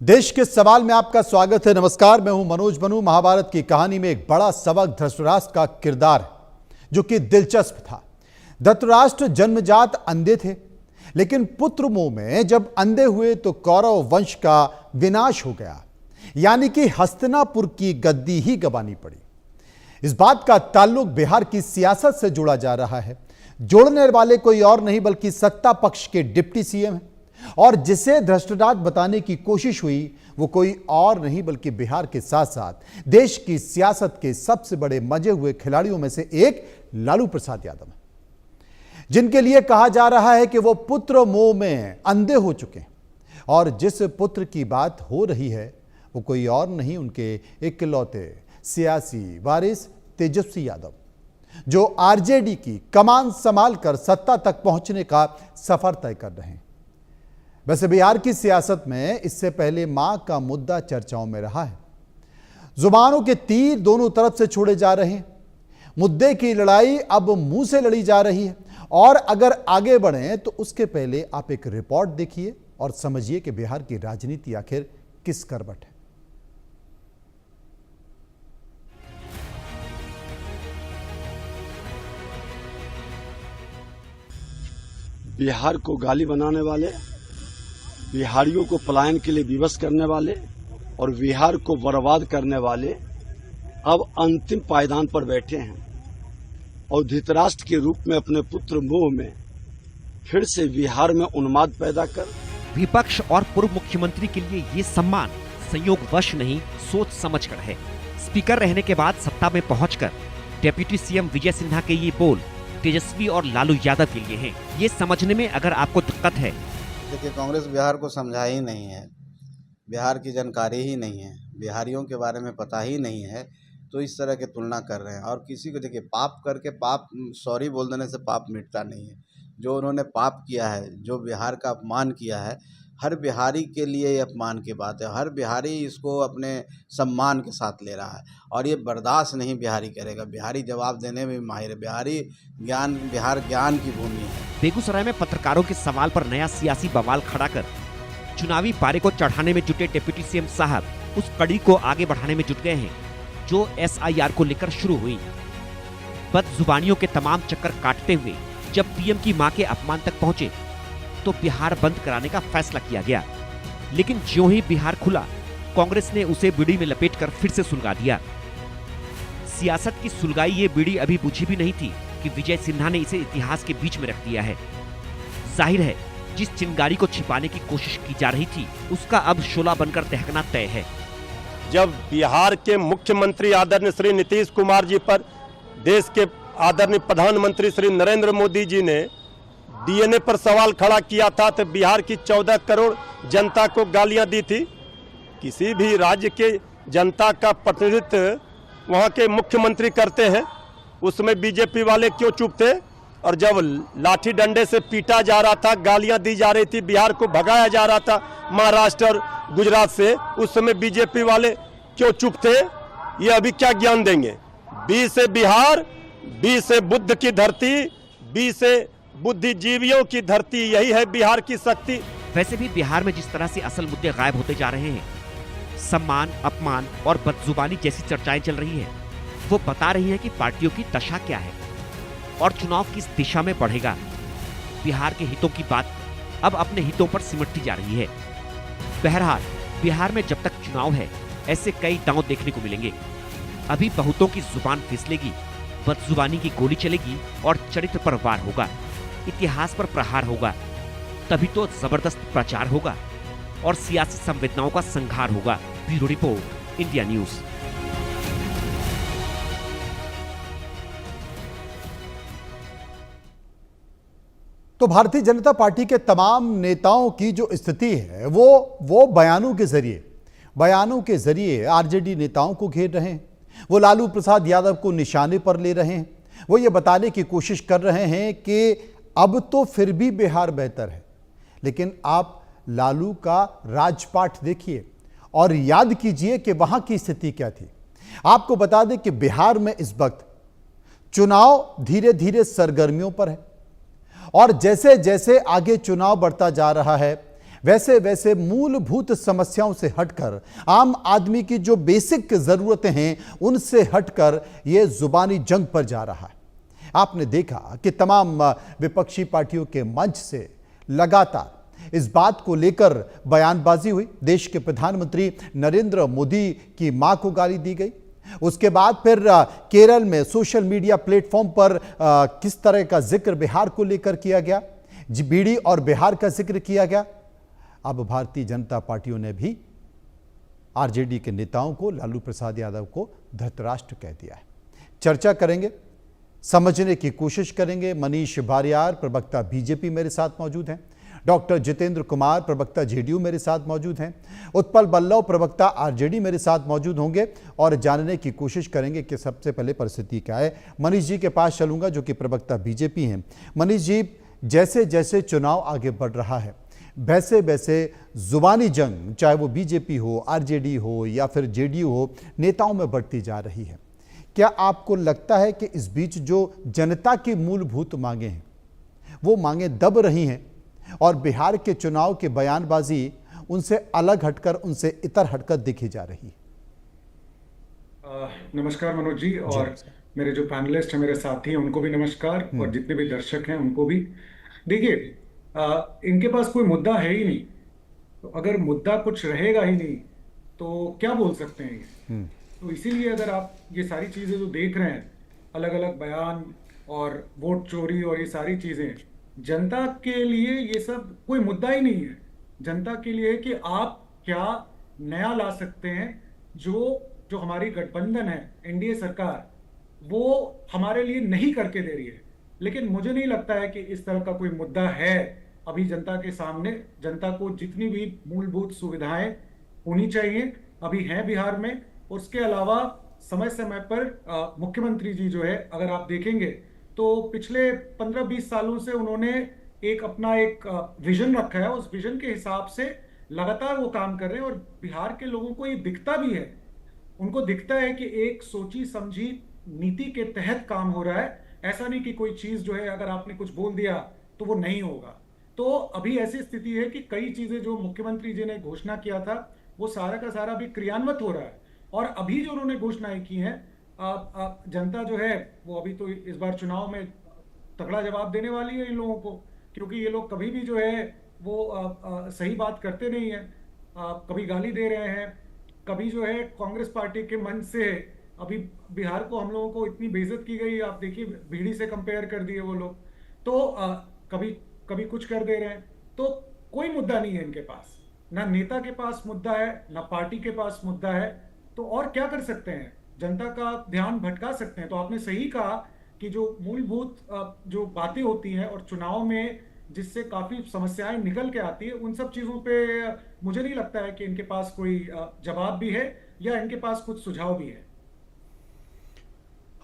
देश के सवाल में आपका स्वागत है। नमस्कार, मैं हूं मनोज बनू। महाभारत की कहानी में एक बड़ा सबक धृतराष्ट्र का किरदार है, जो कि दिलचस्प था। धृतराष्ट्र जन्मजात अंधे थे, लेकिन पुत्र मोह में जब अंधे हुए तो कौरव वंश का विनाश हो गया, यानी कि हस्तिनापुर की गद्दी ही गंवानी पड़ी। इस बात का ताल्लुक बिहार की सियासत से जोड़ा जा रहा है। जोड़ने वाले कोई और नहीं बल्कि सत्ता पक्ष के डिप्टी सीएम हैं, और जिसे धृतराष्ट्र बताने की कोशिश हुई वो कोई और नहीं बल्कि बिहार के साथ साथ देश की सियासत के सबसे बड़े मजे हुए खिलाड़ियों में से एक लालू प्रसाद यादव है, जिनके लिए कहा जा रहा है कि वो पुत्र मोह में अंधे हो चुके हैं। और जिस पुत्र की बात हो रही है वो कोई और नहीं, उनके इकलौते सियासी वारिस तेजस्वी यादव, जो आरजेडी की कमान संभालकर सत्ता तक पहुंचने का सफर तय कर रहे हैं। वैसे बिहार की सियासत में इससे पहले मां का मुद्दा चर्चाओं में रहा है। जुबानों के तीर दोनों तरफ से छोड़े जा रहे हैं। मुद्दे की लड़ाई अब मुंह से लड़ी जा रही है। और अगर आगे बढ़ें तो उसके पहले आप एक रिपोर्ट देखिए और समझिए कि बिहार की राजनीति आखिर किस करवट है। बिहार को गाली बनाने वाले, बिहारियों को पलायन के लिए विवश करने वाले और बिहार को बर्बाद करने वाले अब अंतिम पायदान पर बैठे हैं और धृतराष्ट्र के रूप में अपने पुत्र मोह में फिर से बिहार में उन्माद पैदा कर विपक्ष और पूर्व मुख्यमंत्री के लिए ये सम्मान संयोगवश नहीं, सोच समझकर है। स्पीकर रहने के बाद सत्ता में पहुंचकर डिप्टी सीएम विजय सिन्हा के ये बोल तेजस्वी और लालू यादव के लिए हैं। ये समझने में अगर आपको दिक्कत है, देखिए, कांग्रेस बिहार को समझा ही नहीं है, बिहार की जानकारी ही नहीं है, बिहारियों के बारे में पता ही नहीं है, तो इस तरह की तुलना कर रहे हैं। और किसी को देखिए, पाप करके पाप सॉरी बोल देने से पाप मिटता नहीं है। जो उन्होंने पाप किया है, जो बिहार का अपमान किया है, हर बिहारी के लिए ये अपमान की बात है। हर बिहारी इसको अपने सम्मान के साथ ले रहा है और ये बर्दाश्त नहीं बिहारी करेगा। बिहारी जवाब देने में माहिर है। बिहार ज्ञान की भूमि है। बेगूसराय में पत्रकारों के सवाल पर नया सियासी बवाल खड़ा कर चुनावी पारे को चढ़ाने में जुटे डिप्टी सीएम साहब उस कड़ी को आगे बढ़ाने में जुट गए हैं जो SIR को लेकर शुरू हुई। बदजुबानियों के तमाम चक्कर काटते हुए जब पीएम की मां के अपमान तक पहुंचे तो बिहार बंद कराने का फैसला किया गया। लेकिन ज्यों ही बिहार खुला, कांग्रेस ने उसे बीड़ी में लपेटकर फिर से सुलगा दिया। सियासत की सुलगाई ये बीड़ी अभी बुझी भी नहीं थी कि विजय सिन्हा ने इसे इतिहास के बीच में रख दिया है। जाहिर है, जिस चिंगारी को छिपाने की कोशिश की जा रही थी उसका अब शोला बनकर दहकना तय है। जब बिहार के मुख्यमंत्री आदरणीय श्री नीतीश कुमार जी पर देश के आदरणीय प्रधानमंत्री श्री नरेंद्र मोदी जी ने DNA पर सवाल खड़ा किया था, तो बिहार की 14 करोड़ जनता को गालियां दी थी। किसी भी राज्य के जनता का प्रतिनिधित्व वहां के मुख्यमंत्री करते हैं, उसमें बीजेपी वाले क्यों चुप थे? और जब लाठी डंडे से पीटा जा रहा था, गालियां दी जा रही थी, बिहार को भगाया जा रहा था महाराष्ट्र और गुजरात से, उस समय बीजेपी वाले क्यों चुप थे? ये अभी क्या ज्ञान देंगे? बी से बिहार, बी से बुद्ध की धरती, बी से बुद्धिजीवियों की धरती, यही है बिहार की शक्ति। वैसे भी बिहार में जिस तरह से असल मुद्दे गायब होते जा रहे हैं, सम्मान, अपमान और बदजुबानी जैसी चर्चाएं चल रही हैं, वो बता रही हैं कि पार्टियों की दशा क्या है और चुनाव किस दिशा में बढ़ेगा। बिहार के हितों की बात अब अपने हितों पर सिमटती जा रही है। बहरहाल, बिहार में जब तक चुनाव है ऐसे कई दांव देखने को मिलेंगे। अभी बहुतों की जुबान फिसलेगी, बदजुबानी की गोली चलेगी और चरित्र पर वार होगा, इतिहास पर प्रहार होगा। तभी तो जबरदस्त प्रचार होगा और सियासी संवेदनाओं का संघार होगा। Bureau report, India news. तो भारतीय जनता पार्टी के तमाम नेताओं की जो स्थिति है वो बयानों के जरिए आरजेडी नेताओं को घेर रहे हैं। वो लालू प्रसाद यादव को निशाने पर ले रहे हैं। वो ये बताने की कोशिश कर रहे हैं कि अब तो फिर भी बिहार बेहतर है। लेकिन आप लालू का राजपाट देखिए और याद कीजिए कि वहां की स्थिति क्या थी। आपको बता दें कि बिहार में इस वक्त चुनाव धीरे धीरे सरगर्मियों पर है और जैसे जैसे आगे चुनाव बढ़ता जा रहा है, वैसे वैसे मूलभूत समस्याओं से हटकर, आम आदमी की जो बेसिक जरूरतें हैं उनसे हटकर यह जुबानी जंग पर जा रहा है। आपने देखा कि तमाम विपक्षी पार्टियों के मंच से लगातार इस बात को लेकर बयानबाजी हुई। देश के प्रधानमंत्री नरेंद्र मोदी की मां को गाली दी गई। उसके बाद फिर केरल में सोशल मीडिया प्लेटफॉर्म पर किस तरह का जिक्र बिहार को लेकर किया गया, बीड़ी और बिहार का जिक्र किया गया। अब भारतीय जनता पार्टियों ने भी आरजेडी के नेताओं को, लालू प्रसाद यादव को धृतराष्ट्र कह दिया है। चर्चा करेंगे, समझने की कोशिश करेंगे। मनीष भारियार, प्रवक्ता बीजेपी, मेरे साथ मौजूद हैं। डॉक्टर जितेंद्र कुमार, प्रवक्ता जेडीयू, मेरे साथ मौजूद हैं। उत्पल बल्लभ, प्रवक्ता आरजेडी, मेरे साथ मौजूद होंगे और जानने की कोशिश करेंगे कि सबसे पहले परिस्थिति क्या है। मनीष जी के पास चलूंगा जो कि प्रवक्ता बीजेपी हैं। मनीष जी, जैसे जैसे चुनाव आगे बढ़ रहा है वैसे वैसे जुबानी जंग, चाहे वो बीजेपी हो, आरजेडी हो या फिर जेडीयू हो, नेताओं में बढ़ती जा रही है। क्या आपको लगता है कि इस बीच जो जनता की मूलभूत मांगे हैं वो मांगे दब रही हैं और बिहार के चुनाव की बयानबाजी उनसे अलग हटकर, उनसे इतर हटकर देखी जा रही है? नमस्कार मनोज जी, और मेरे जो पैनलिस्ट हैं, मेरे साथी हैं, उनको भी नमस्कार, और जितने भी दर्शक हैं उनको भी। देखिए, इनके पास कोई मुद्दा है ही नहीं, तो अगर मुद्दा कुछ रहेगा ही नहीं तो क्या बोल सकते हैं ये? तो इसीलिए अगर आप ये सारी चीजें जो देख रहे हैं, अलग अलग बयान और वोट चोरी और ये सारी चीजें, जनता के लिए ये सब कोई मुद्दा ही नहीं है। जनता के लिए है कि आप क्या नया ला सकते हैं। जो हमारी गठबंधन है, एनडीए सरकार, वो हमारे लिए नहीं करके दे रही है। लेकिन मुझे नहीं लगता है कि इस तरह का कोई मुद्दा है अभी जनता के सामने। जनता को जितनी भी मूलभूत सुविधाएं होनी चाहिए अभी हैं बिहार में। उसके अलावा समय समय पर मुख्यमंत्री जी जो है, अगर आप देखेंगे तो पिछले 15-20 सालों से उन्होंने अपना एक विजन रखा है। उस विजन के हिसाब से लगातार वो काम कर रहे हैं और बिहार के लोगों को ये दिखता भी है। उनको दिखता है कि एक सोची समझी नीति के तहत काम हो रहा है। ऐसा नहीं कि कोई चीज जो है अगर आपने कुछ बोल दिया तो वो नहीं होगा। तो अभी ऐसी स्थिति है कि कई चीजें जो मुख्यमंत्री जी ने घोषणा किया था वो सारा का सारा अभी क्रियान्वित हो रहा है। और अभी जो उन्होंने घोषणाएं की हैं, जनता जो है वो अभी तो इस बार चुनाव में तगड़ा जवाब देने वाली है इन लोगों को, क्योंकि ये लोग कभी भी जो है वो सही बात करते नहीं है। कभी गाली दे रहे हैं, कभी जो है कांग्रेस पार्टी के मंच से अभी बिहार को हम लोगों को इतनी बेइज्जत की गई, आप देखिए बीड़ी से कंपेयर कर दिए वो लोग। तो कभी कभी कुछ कर दे रहे हैं। तो कोई मुद्दा नहीं है इनके पास, ना नेता के पास मुद्दा है, ना पार्टी के पास मुद्दा है। तो और क्या कर सकते हैं? जनता का ध्यान भटका सकते हैं। तो आपने सही कहा कि जो मूलभूत जो बातें होती हैं और चुनाव में जिससे काफी समस्याएं निकल के आती है, उन सब चीजों पे मुझे नहीं लगता है कि इनके पास कोई जवाब भी है या इनके पास कुछ सुझाव भी है।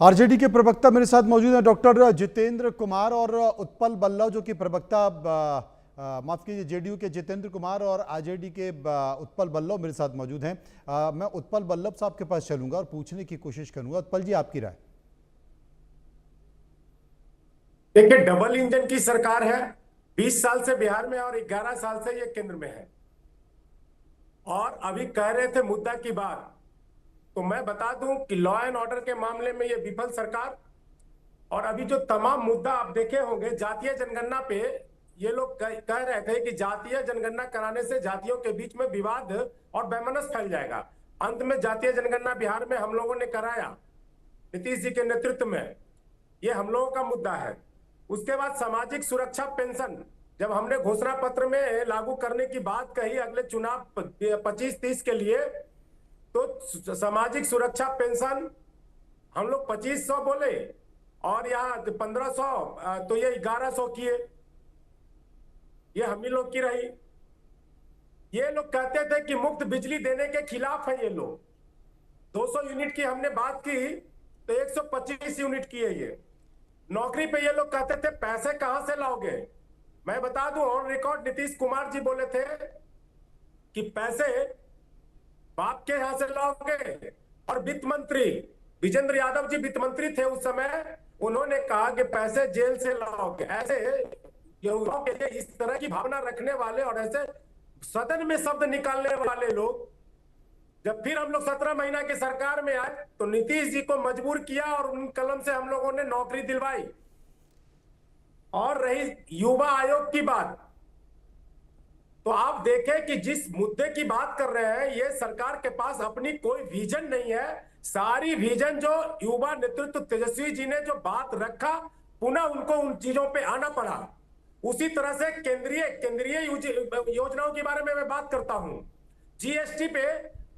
आरजेडी के प्रवक्ता मेरे साथ मौजूद हैं, डॉक्टर जितेंद्र कुमार और उत्पल बल्लभ, जो कि प्रवक्ता माफ कीजिए जेडीयू के जितेंद्र कुमार और आरजेडी के उत्पल बल्लभ मेरे साथ मौजूद हैं। मैं उत्पल बल्लभ साहब के पास चलूंगा और पूछने की कोशिश करूंगा। उत्पल जी, आपकी राय? देखिए, डबल इंजन की सरकार है, 20 साल से बिहार में और 11 साल से ये केंद्र में है। और अभी कह रहे थे मुद्दा की बात, तो मैं बता दूं कि लॉ एंड ऑर्डर के मामले में ये विफल सरकार, और अभी जो तमाम मुद्दा आप देखे होंगे जातीय जनगणना पे, ये लोग कह रहे थे कि जातीय जनगणना कराने से जातियों के बीच में विवाद और वैमनस्य फैल जाएगा। अंत में जातीय जनगणना बिहार में हम लोगों ने कराया, नीतीश जी के नेतृत्व में। ये हम लोगों का मुद्दा है। उसके बाद सामाजिक सुरक्षा पेंशन, जब हमने घोषणा पत्र में लागू करने की बात कही अगले चुनाव 25-30 के लिए, तो सामाजिक सुरक्षा पेंशन हम लोग 2500 बोले और यहाँ 1500, तो ये 1100 किए। ये हम ही लोग की रही। ये लोग कहते थे कि मुफ्त बिजली देने के खिलाफ है ये लोग। 200 यूनिट की हमने बात की तो 125 यूनिट की है ये। नौकरी पे ये लोग कहते थे पैसे कहां से लाओगे। मैं बता दूं, ऑन रिकॉर्ड नीतीश कुमार जी बोले थे कि पैसे बाप के यहां से लाओगे। और वित्त मंत्री विजेंद्र यादव जी वित्त मंत्री थे उस समय, उन्होंने कहा कि पैसे जेल से लाओगे। ऐसे युवाओं के लिए इस तरह की भावना रखने वाले और ऐसे सदन में शब्द निकालने वाले लोग, जब फिर हम लोग 17 महीना की सरकार में आए तो नीतीश जी को मजबूर किया और उन कलम से हम लोगों ने नौकरी दिलवाई। और रही युवा आयोग की बात, तो आप देखें कि जिस मुद्दे की बात कर रहे हैं, ये सरकार के पास अपनी कोई विजन नहीं है। सारी विजन जो युवा नेतृत्व तेजस्वी जी ने जो बात रखा, पुनः उनको उन चीजों पे आना पड़ा। उसी तरह से केंद्रीय योजनाओं के बारे में मैं बात करता हूं। जीएसटी पे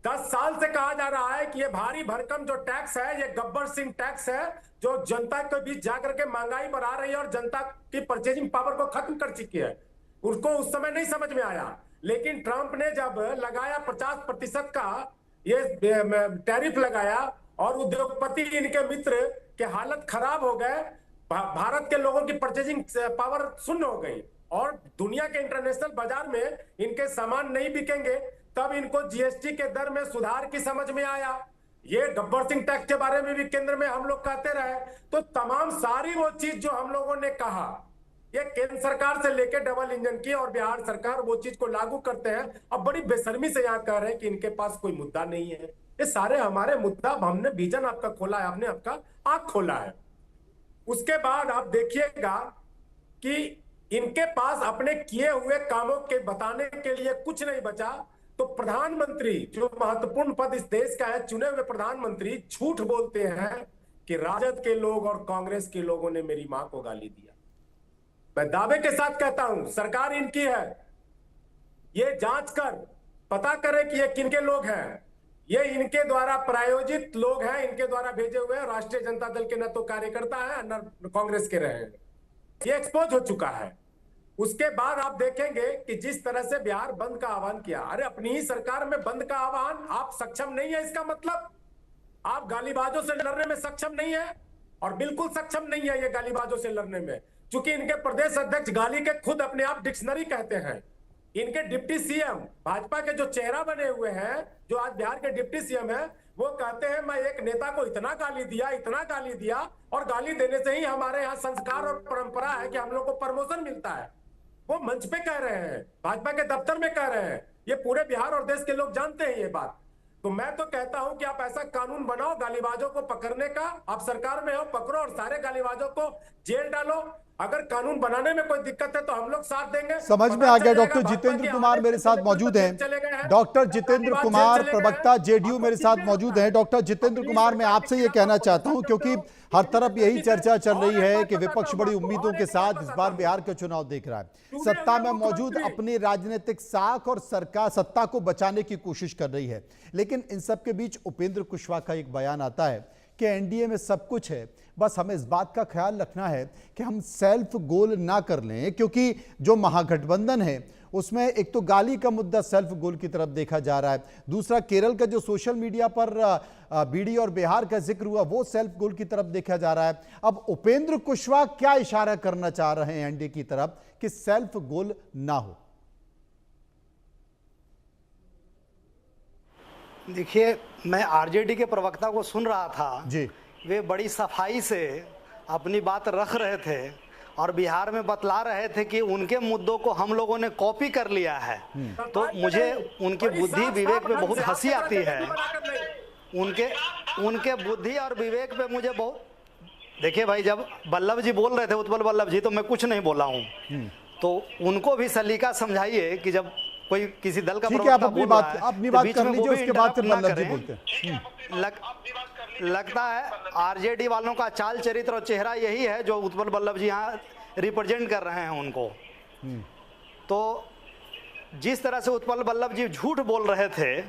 10 साल से कहा जा रहा है कि ये भारी भरकम जो टैक्स है, ये गब्बर सिंह टैक्स है, जो जनता के बीच जाकर के महंगाई बढ़ा रही है और जनता की परचेजिंग पावर को खत्म कर चुकी है। उसको उस समय नहीं समझ में आया, लेकिन ट्रंप ने जब लगाया 50% का ये टैरिफ लगाया और उद्योगपति इनके मित्र के हालत खराब हो गए, भारत के लोगों की परचेजिंग पावर शून्य हो गई और दुनिया के इंटरनेशनल बाजार में इनके सामान नहीं बिकेंगे, तब इनको जीएसटी के दर में सुधार की समझ में आया। ये गब्बर सिंह टैक्स के बारे में भी केंद्र में हम लोग कहते रहे। तो तमाम सारी वो चीज जो हम लोगों ने कहा, ये केंद्र सरकार से लेकर डबल इंजन की और बिहार सरकार वो चीज को लागू करते हैं। अब बड़ी बेशर्मी से यहाँ कह रहे हैं कि इनके पास कोई मुद्दा नहीं है। ये सारे हमारे मुद्दा, हमने विजन आपका खोला है, आपने आपका आंख खोला है। उसके बाद आप देखिएगा कि इनके पास अपने किए हुए कामों के बताने के लिए कुछ नहीं बचा। तो प्रधानमंत्री, जो महत्वपूर्ण पद इस देश का है, चुने हुए प्रधानमंत्री झूठ बोलते हैं कि राजद के लोग और कांग्रेस के लोगों ने मेरी मां को गाली दिया। मैं दावे के साथ कहता हूं, सरकार इनकी है, ये जांच कर पता करे कि ये किनके लोग हैं। ये इनके द्वारा प्रायोजित लोग हैं, इनके द्वारा भेजे हुए हैं। राष्ट्रीय जनता दल के न तो कार्यकर्ता है न कांग्रेस के रहे हैं। ये एक्सपोज हो चुका है। उसके बाद आप देखेंगे कि जिस तरह से बिहार बंद का आह्वान किया, अरे अपनी ही सरकार में बंद का आह्वान, आप सक्षम नहीं है, इसका मतलब आप गालीबाजों से लड़ने में सक्षम नहीं है। और बिल्कुल सक्षम नहीं है ये गालीबाजों से लड़ने में, क्योंकि इनके प्रदेश अध्यक्ष गाली के खुद अपने आप डिक्शनरी कहते हैं। इनके डिप्टी सीएम, भाजपा के जो चेहरा बने हुए हैं, जो आज बिहार के डिप्टी सीएम है, वो कहते हैं मैं एक नेता को इतना गाली दिया और गाली देने से ही हमारे यहाँ संस्कार और परंपरा है कि हम लोग को प्रमोशन मिलता है। वो मंच पे कह रहे हैं, भाजपा के दफ्तर में कह रहे हैं। ये पूरे बिहार और देश के लोग जानते हैं ये बात। तो मैं तो कहता हूं कि आप ऐसा कानून बनाओ गालीबाजों को पकड़ने का। आप सरकार में हो, पकड़ो और सारे गालीबाजों को जेल डालो। अगर कानून बनाने में कोई दिक्कत है तो हम लोग साथ देंगे। समझ में आ गया। डॉक्टर जितेंद्र कुमार मेरे साथ मौजूद हैं। डॉक्टर जितेंद्र कुमार, प्रवक्ता जेडीयू, मेरे साथ मौजूद हैं। डॉक्टर जितेंद्र कुमार, मैं आपसे ये कहना चाहता हूं, क्योंकि हर तरफ यही चर्चा चल रही है कि विपक्ष बड़ी उम्मीदों के साथ इस बार बिहार के चुनाव देख रहा है। सत्ता में मौजूद अपनी राजनीतिक साख और सरकार सत्ता को बचाने की कोशिश कर रही है, लेकिन इन सब के बीच उपेंद्र कुशवाहा का एक बयान आता है कि एनडीए में सब कुछ है, बस हमें इस बात का ख्याल रखना है कि हम सेल्फ गोल ना कर लें, क्योंकि जो महागठबंधन है उसमें एक तो गाली का मुद्दा सेल्फ गोल की तरफ देखा जा रहा है, दूसरा केरल का जो सोशल मीडिया पर बीडी और बिहार का जिक्र हुआ वो सेल्फ गोल की तरफ देखा जा रहा है। अब उपेंद्र कुशवाहा क्या इशारा करना चाह रहे हैं एनडीए की तरफ कि सेल्फ गोल ना हो? देखिए, मैं आरजेडी के प्रवक्ता को सुन रहा था जी, वे बड़ी सफाई से अपनी बात रख रहे थे और बिहार में बतला रहे थे कि उनके मुद्दों को हम लोगों ने कॉपी कर लिया है। तो मुझे उनकी बुद्धि विवेक पे बहुत हंसी आती है। उनके बुद्धि और विवेक पे मुझे बहुत, देखिए भाई, जब बल्लभ जी बोल रहे थे, उत्पल बल्लभ जी, तो मैं कुछ नहीं बोला हूँ। तो उनको भी सलीका समझाइए कि जब कोई किसी दल का प्रवक्ता बोल रहा है, अपनी बात कर लीजिए, उसके बाद फिर बल्लभ जी बोलते हैं। लगता है आरजेडी वालों का चाल चरित्र और चेहरा यही है जो उत्पल बल्लभ जी यहाँ रिप्रेजेंट कर रहे हैं उनको। तो जिस तरह से उत्पल बल्लभ जी झूठ बोल रहे थे,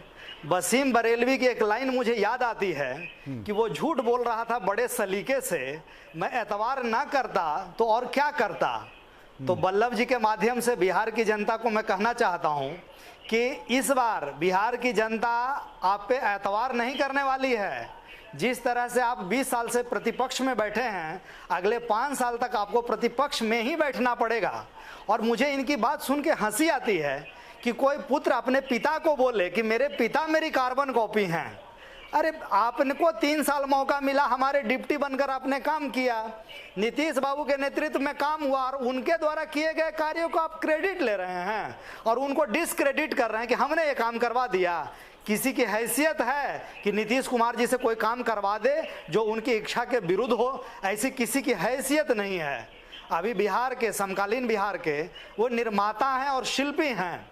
वसीम बरेलवी की एक लाइन मुझे याद आती है कि वो झूठ बोल रहा था बड़े सलीके से, मैं एतवार ना करता तो और क्या करता। तो बल्लभ जी के माध्यम से बिहार की जनता को मैं कहना चाहता हूं कि इस बार बिहार की जनता आप पे एतवार नहीं करने वाली है। जिस तरह से आप 20 साल से प्रतिपक्ष में बैठे हैं, अगले 5 साल तक आपको प्रतिपक्ष में ही बैठना पड़ेगा। और मुझे इनकी बात सुन के हंसी आती है कि कोई पुत्र अपने पिता को बोले कि मेरे पिता मेरी कार्बन कॉपी हैं। अरे आपने को 3 साल मौका मिला, हमारे डिप्टी बनकर आपने काम किया, नीतीश बाबू के नेतृत्व में काम हुआ और उनके द्वारा किए गए कार्यों को आप क्रेडिट ले रहे हैं और उनको डिसक्रेडिट कर रहे हैं कि हमने ये काम करवा दिया। किसी की हैसियत है कि नीतीश कुमार जी से कोई काम करवा दे जो उनकी इच्छा के विरुद्ध हो? ऐसी किसी की हैसियत नहीं है। अभी बिहार के, समकालीन बिहार के वो निर्माता हैं और शिल्पी हैं।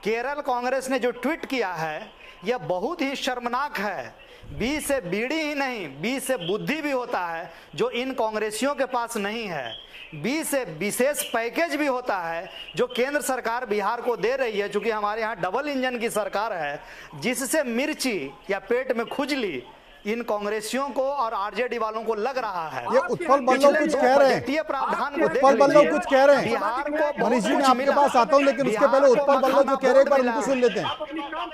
केरल कांग्रेस ने जो ट्वीट किया है यह बहुत ही शर्मनाक है। बी से बीड़ी ही नहीं, बी से बुद्धि भी होता है जो इन कांग्रेसियों के पास नहीं है। बी से विशेष पैकेज भी होता है जो केंद्र सरकार बिहार को दे रही है, चूंकि हमारे यहाँ डबल इंजन की सरकार है, जिससे मिर्ची या पेट में खुजली इन कांग्रेसियों को और आरजेडी वालों को लग रहा है। ये उत्पल बल्लभ कुछ कह रहे हैं, प्रावधान को उत्पल बल्लभ कुछ कह रहे हैं। बिहार को मनीष जी मैं आपके पास आता हूं, लेकिन उसके पहले उत्पल बल्लभ जो कह रहे हैं एक बार उनको सुन लेते हैं।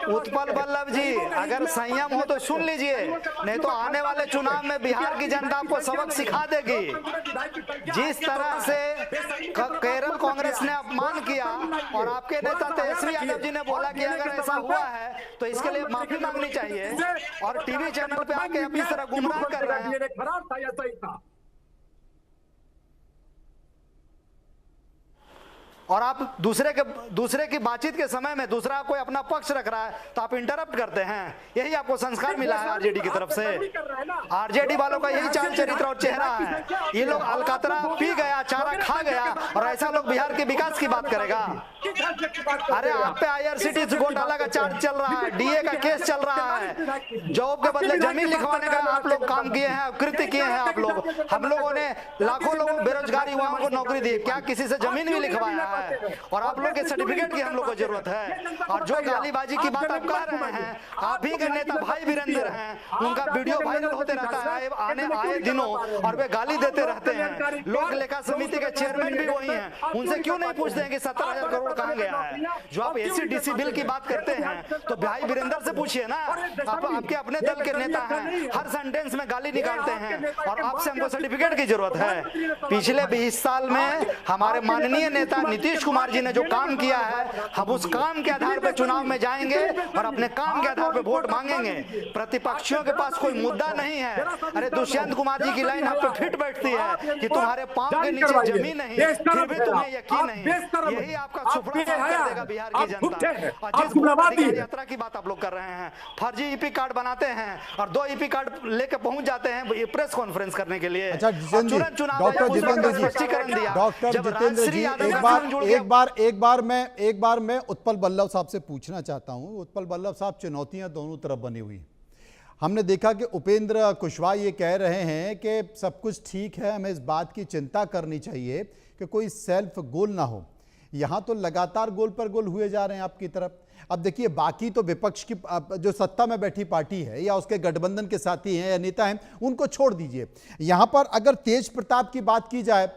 उत्पल बल्लभ जी, अगर संयम हो तो सुन लीजिए, नहीं तो आने वाले चुनाव में बिहार की जनता आपको सबक सिखा देगी। जिस तरह से केरल कांग्रेस ने अपमान किया और आपके नेता तेजस्वी यादव जी ने बोला कि अगर ऐसा हुआ है तो इसके लिए माफी मांगनी चाहिए, और टीवी चैनल पे आके अपनी तरह गुमराह कर रहे हैं। खराब था या सही था? और आप दूसरे की बातचीत के समय में दूसरा कोई अपना पक्ष रख रहा है तो आप इंटरप्ट करते हैं। यही आपको संस्कार मिला है आरजेडी की तरफ से। आरजेडी वालों का यही चाल चरित्र और चेहरा है। ये लोग अलकतरा पी गया, चारा खा गया, और ऐसा लोग बिहार के विकास की बात करेगा? अरे आप पे आईआरसीटीसी घोटाला का चार्ज चल रहा है, डीए का केस चल रहा है, जॉब के बदले जमीन लिखवाने का आप लोग काम किए हैं, कृत्य किए हैं आप लोग। हम लोगों ने लाखों लोगों बेरोजगार युवाओं को नौकरी दी, क्या किसी से जमीन भी लिखवाया है? और आप लोग के सर्टिफिकेट की हम लोग को जरूरत है। और जो गालीबाजी की बात आप कह रहे हैं, आप ही के नेता भाई वीरेंद्र हैं, उनका वीडियो वायरल होते रहता है आए दिनों, और वे गाली देते रहते हैं। लोक लेखा समिति के चेयरमैन भी वही हैं, उनसे क्यों नहीं पूछते हैं कि 70,000 करोड़ कहां गया है? जो आप एसी-डीसी बिल की बात करते हैं तो भाई वीरेंद्र से पूछिए ना। आप आपके अपने दल के नेता हैं, हर सेंटेंस में गाली निकालते हैं और आपसे हमको सर्टिफिकेट की जरूरत है। पिछले 20 साल में हमारे माननीय नेता नीतीश कुमार जी ने जो काम किया है, हम उस काम के आधार पर चुनाव में जाएंगे और अपने काम के आधार पर वोट मांगेंगे। प्रतिपक्षियों के पास कोई मुद्दा नहीं है। अरे दुष्यंत कुमार जी की लाइन आप पे फिट बैठती है कि तुम्हारे पांव के नीचे जमीन नहीं, फिर भी तुम्हें यकीन नहीं। यही आपका सुपड़ा साफ कर देगा बिहार की जनता। और जिस अधिकार यात्रा की बात आप लोग कर रहे हैं, फर्जी ईपी कार्ड बनाते हैं और 2 ईपी कार्ड लेके पहुंच जाते हैं प्रेस कॉन्फ्रेंस करने के लिए। अच्छा जितेंद्र जी, डॉक्टर जितेंद्र जी, डॉक्टर जितेंद्र जी, एक बार मैं उत्पल बल्लभ साहब से पूछना चाहता हूं। उत्पल बल्लभ साहब, चुनौतियां दोनों तरफ बनी हुई हैं। हमने देखा कि उपेंद्र कुशवाहा ये कह रहे हैं कि सब कुछ ठीक है, हमें इस बात की चिंता करनी चाहिए कि कोई सेल्फ गोल ना हो। यहां तो लगातार गोल पर गोल हुए जा रहे हैं आपकी तरफ। अब देखिए, बाकी तो विपक्ष की जो सत्ता में बैठी पार्टी है या उसके गठबंधन के साथी हैं या नेता हैं, उनको छोड़ दीजिए। यहां पर अगर तेज प्रताप की बात की जाए,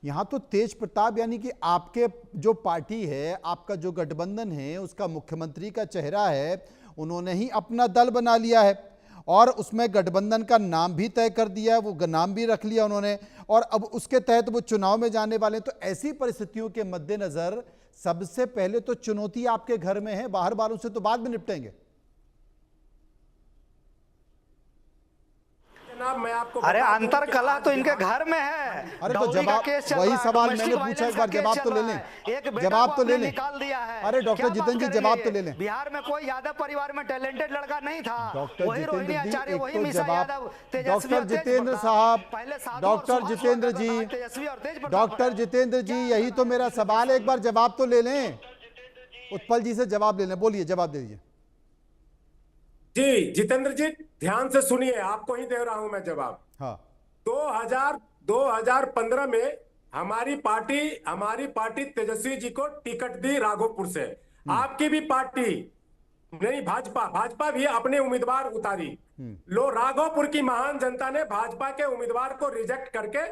यहां तो तेज प्रताप यानी कि आपके जो पार्टी है, आपका जो गठबंधन है, उसका मुख्यमंत्री का चेहरा है, उन्होंने ही अपना दल बना लिया है और उसमें गठबंधन का नाम भी तय कर दिया है, वो नाम भी रख लिया उन्होंने, और अब उसके तहत वो चुनाव में जाने वाले हैं। तो ऐसी परिस्थितियों के मद्देनजर सबसे पहले तो चुनौती आपके घर में है, बाहर वालों से तो बाद में निपटेंगे। मैं आपको अरे अंतर कला तो इनके घर में है। अरे तो जवाब, वही सवाल मैंने पूछा, एक बार जवाब तो ले लें, जवाब तो ले लें। निकाल दिया है। अरे डॉक्टर जितेंद्र जी, जवाब तो ले लें। बिहार में कोई यादव परिवार में टैलेंटेड लड़का नहीं था। डॉक्टर जितेंद्र जी, एक तो जवाब, डॉक्टर जितेंद्र साहब, डॉक्टर जितेंद्र जी, डॉक्टर जितेंद्र जी, यही तो मेरा सवाल है, एक बार जवाब तो ले लें। उत्पल जी से जवाब ले लें, बोलिए, जवाब दे दीजिए। जी जितेंद्र जी, ध्यान से सुनिए, आपको ही दे रहा हूं मैं जवाब। हाँ, 2015 में हमारी पार्टी तेजस्वी जी को टिकट दी राघोपुर से। आपकी भी पार्टी नहीं, भाजपा भी अपने उम्मीदवार उतारी। लो, राघोपुर की महान जनता ने भाजपा के उम्मीदवार को रिजेक्ट करके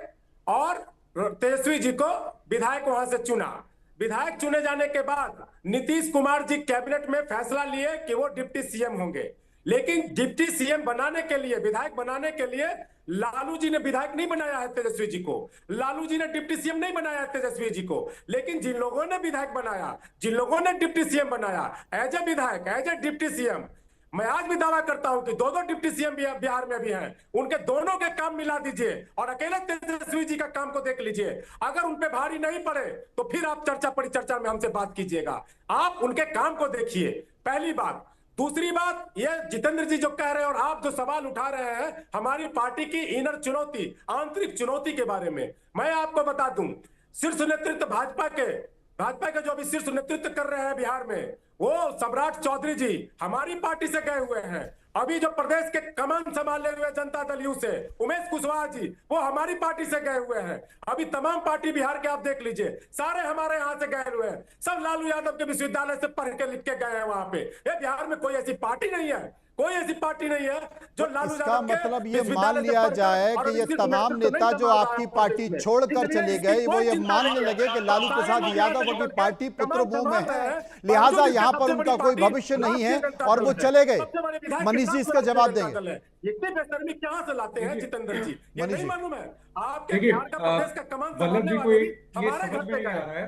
और तेजस्वी जी को विधायक वहां से चुना। विधायक चुने जाने के बाद नीतीश कुमार जी कैबिनेट में फैसला लिए कि वो डिप्टी सीएम होंगे। लेकिन डिप्टी सीएम बनाने के लिए, विधायक बनाने के लिए लालू जी ने विधायक नहीं बनाया है तेजस्वी जी को, लालू जी ने डिप्टी सीएम नहीं बनाया है तेजस्वी जी को। लेकिन जिन लोगों ने विधायक बनाया, जिन लोगों ने डिप्टी सीएम बनाया, एज ए विधायक, एज ए डिप्टी सीएम, मैं आज भी दावा करता हूं कि दो दो डिप्टी सीएम बिहार में भी हैं, उनके दोनों के काम मिला दीजिए और अकेले तेजस्वी जी का काम को देख लीजिए। अगर उन पे भारी नहीं पड़े तो फिर आप चर्चा परिचर्चा में हमसे बात कीजिएगा। आप उनके काम को देखिए, पहली बात। दूसरी बात, ये जितेंद्र जी जो कह रहे हैं और आप जो सवाल उठा रहे हैं हमारी पार्टी की इनर चुनौती, आंतरिक चुनौती के बारे में, मैं आपको बता दूं, शीर्ष नेतृत्व भाजपा के जो अभी शीर्ष नेतृत्व कर रहे हैं बिहार में, वो सम्राट चौधरी जी हमारी पार्टी से गए हुए हैं। अभी जो प्रदेश के कमान संभाले हुए जनता दल यू से उमेश कुशवाहा जी, वो हमारी पार्टी से गए हुए हैं। अभी तमाम पार्टी बिहार के आप देख लीजिए, सारे हमारे यहाँ से गए हुए हैं। सब लालू यादव के विश्वविद्यालय से पढ़ के लिख के गए हैं वहां पे। ये बिहार में कोई ऐसी पार्टी नहीं है, कोई ऐसी पार्टी नहीं है जो लालू इसका यादव के मतलब ये मान विश्वविद्यालय से लिया पढ़कर जाए और कि ये इसी तमाम नेतृत्व नेता नहीं जो संभाल आपकी रहा है पार्टी इसमें। छोड़कर इसलिए चले इसकी गए, वो कोई ये चिंता मानने नहीं लगे है। कि लालू सारे प्रसाद लोग यादव यहाँ की पे पार्टी कमान पितृभूमि में संभाल रहे है, हैं। लिहाजा बावजूद यहाँ इसके पर सबसे उनका बड़ी कोई पार्टी भविष्य नहीं है राष्ट्रीय जनता और वो दल है। चले गए। सबसे बड़े विधायक मनीष के जी साथ इसका जवाब राष्ट्रीय देंगे। जनता दल है। इतनी बेशर्मी कहाँ से लाते हैं जितेंद्र जी? ये मनीष नहीं जी। मालूम है आपके देखिए, बिहार का प्रदेश का कमान वल्लभ संभालने जी को वाले ये भी हमारे समझ घर में पे नहीं आ गए। रहा है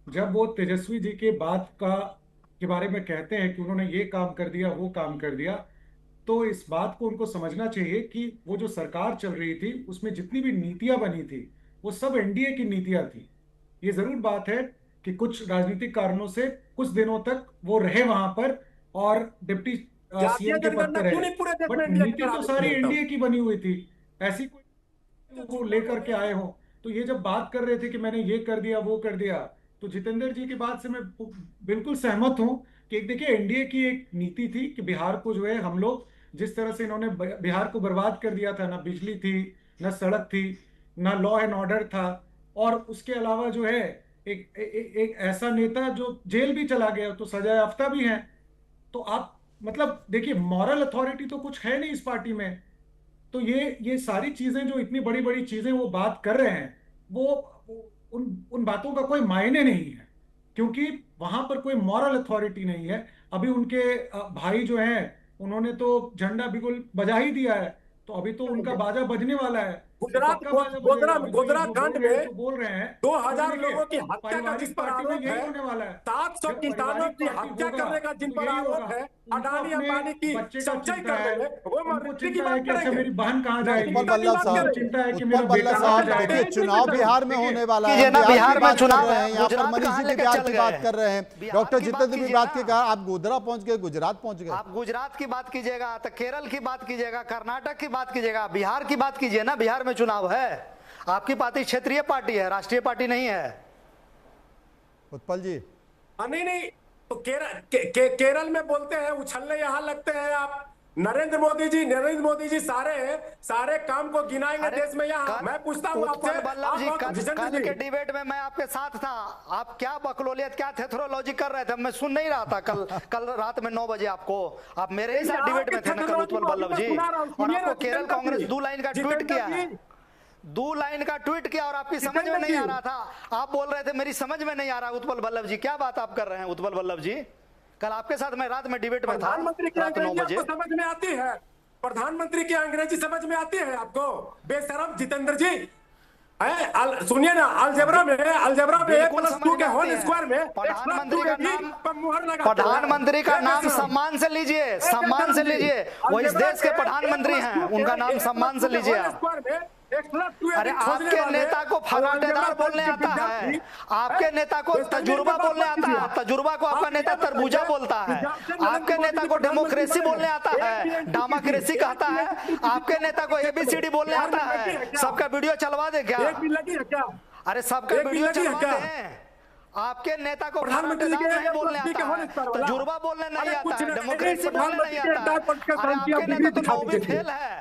जब वो तेजस्वी जी के बात के बारे में कहते हैं कि उन्होंने ये काम कर दिया, वो काम कर दिया, तो इस बात को उनको समझना चाहिए कि वो जो सरकार चल रही थी उसमें जितनी भी नीतियां बनी थी वो सब एनडीए की नीतियां थी। ये जरूर बात है कि कुछ राजनीतिक कारणों से कुछ दिनों तक वो रहे वहां पर और डिप्टी जातीय सीएम के पद जनगणना पर क्यों रहे, नहीं पूरे देश में बट इंडिया की नीति करा तो देते सारी हैं तब? एनडीए की बनी हुई थी। ऐसी कोई वो लेकर के आए हो, तो ये जब बात कर रहे थे कि मैंने ये कर दिया, वो कर दिया, तो जितेंद्र जी की बात से मैं बिल्कुल सहमत हूं कि एक देखिए एनडीए की एक नीति थी कि बिहार को जो है हम लोग जिस तरह से इन्होंने बिहार को बर्बाद कर दिया था, ना बिजली थी, ना सड़क थी, ना लॉ एंड ऑर्डर था, और उसके अलावा जो है एक ऐसा नेता जो जेल भी चला गया, तो सजा याफ्ता भी है। तो आप मतलब देखिए मॉरल अथॉरिटी तो कुछ है नहीं इस पार्टी में। तो ये सारी चीजें जो इतनी बड़ी बड़ी चीजें वो बात कर रहे हैं, वो उन बातों का कोई मायने नहीं है, क्योंकि वहां पर कोई मॉरल अथॉरिटी नहीं है। अभी उनके भाई जो हैं उन्होंने तो झंडा बिल्कुल बजा ही दिया है, तो अभी तो उनका बाजा बजने वाला है। गुजरात पक्का बाजा बजेगा। अभी तो ये गोधरा जो कांड बोल रहे हैं, में जो बोल रहे हैं 2000 देखिए, लोगों की हत्या का जिस पारिवारिक पर पार्टी में आरोप यही है, होने वाला है। 700 जब किसानों पारिवारिक की पार्टी हत्या होगा, करने का जिन तो पर यही आरोप होगा। है, उनको अडानी अपने अंबानी की बच्चे का सच्चाई चिंता करने है, में वो उनको मृत्यु की चिंता है बात कि अच्छा करेंगे। मेरी बहन कहाँ जाएगी, उत्पल बल्लभ साहब, उनको चिंता है कि उत्पल मेरा बल्लभ बेटा साहब, कहाँ देखिए जाएगा। चुनाव बिहार में होने वाला है, कीजिए ना, हम बिहार की में बात कर चुनाव रहे है, हैं, यहाँ पर गुजरात मनीष कहाँ जी भी लेके बिहार चल की गए बात हैं? कर रहे हैं, बिहार डॉक्टर की बात जितेंद्र भी कीजिए बात ना। के कहा, आप गोधरा पहुंच गए, गुजरात पहुंच गए। आप गुजरात की बात कीजिएगा तो केरल की बात कीजिएगा, कर्नाटक की बात कीजिएगा, बिहार की बात कीजिए ना। बिहार में चुनाव है, आपकी पार्टी क्षेत्रीय पार्टी है, राष्ट्रीय पार्टी नहीं है। उत्पल जी, नहीं, तो केरल में बोलते हैं, उछलने यहाँ लगते हैं आप। नरेंद्र मोदी जी सारे काम को गिनाएंगे देश में। यहाँ मैं पूछता हूँ आपसे, बल्लभ जी, कल के डिबेट में मैं आपके साथ था, आप क्या बकलोलियत, क्या थेथरोलॉजी कर रहे थे, मैं सुन नहीं रहा था। कल रात में 9 बजे आप मेरे ही साथ डिबेट में थे ना कल, उत्पल बल्लभ जी। और आपको केरल कांग्रेस 2 लाइन का ट्वीट किया है, 2 लाइन का ट्वीट किया और आपकी समझ में नहीं आ रहा था। आप बोल रहे थे मेरी समझ में नहीं आ रहा। उत्पल बल्लभ जी, क्या बात आप कर रहे हैं उत्पल बल्लभ जी? कल आपके साथ मैं रात में डिबेट में था, प्रधानमंत्री की रात 9 अंग्रेजी बजे। आपको समझ में आती है? प्रधानमंत्री की अंग्रेजी समझ में आती है आपको? बेशरम जितेंद्र जी, सुनिए ना, अलजेब्रा में A+2 के होल स्क्वायर में प्रधानमंत्री का नाम सम्मान से लीजिए, सम्मान से लीजिए। वो इस देश के प्रधानमंत्री हैं, उनका नाम सम्मान से लीजिए आप। अरे आपके नेता को फराटेदार बोलने आता है, आपके नेता को तजुर्बा बोलने आता है, तजुर्बा को आपका नेता तरबूजा बोलता है। आपके नेता को डेमोक्रेसी बोलने आता है, डामाक्रेसी कहता है। आपके नेता को ABCD बोलने आता है। सबका वीडियो चलवा दे क्या? अरे सबका वीडियो चलवा दे। आपके नेता को फराटेदार नहीं बोलने आता है, तजुर्बा बोलने नहीं आता है, डेमोक्रेसी बोलने नहीं आता है। अरे आपके नेता तो 9वीं फेल है।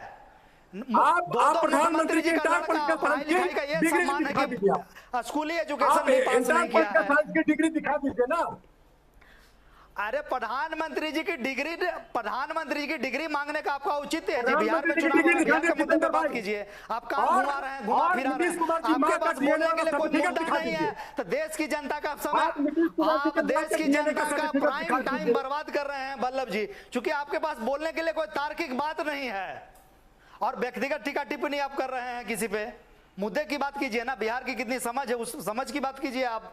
आप प्रधानमंत्री जी का लिखाई का ये सम्मान है कि स्कूली एजुकेशन भी पास नहीं किया है। डिग्री दिखा दीजिए ना। अरे प्रधानमंत्री जी की डिग्री मांगने का आपका औचित्य है जी? बिहार में चुनाव, बिहार के मुद्दे पर बात कीजिए। आप कहाँ घुमा रहे हैं, घुमा फिरा रहे हैं? आपके पास बोलने के लिए कोई मुद्दा नहीं है, तो देश की जनता का समय, आप देश की जनता का प्राइम टाइम बर्बाद कर रहे हैं बल्लभ जी, क्योंकि आपके पास बोलने के लिए कोई तार्किक बात नहीं है और व्यक्तिगत टीका टिप्पणी आप कर रहे हैं किसी पे। मुद्दे की बात कीजिए ना, बिहार की कितनी समझ है, उस समझ की बात कीजिए आप।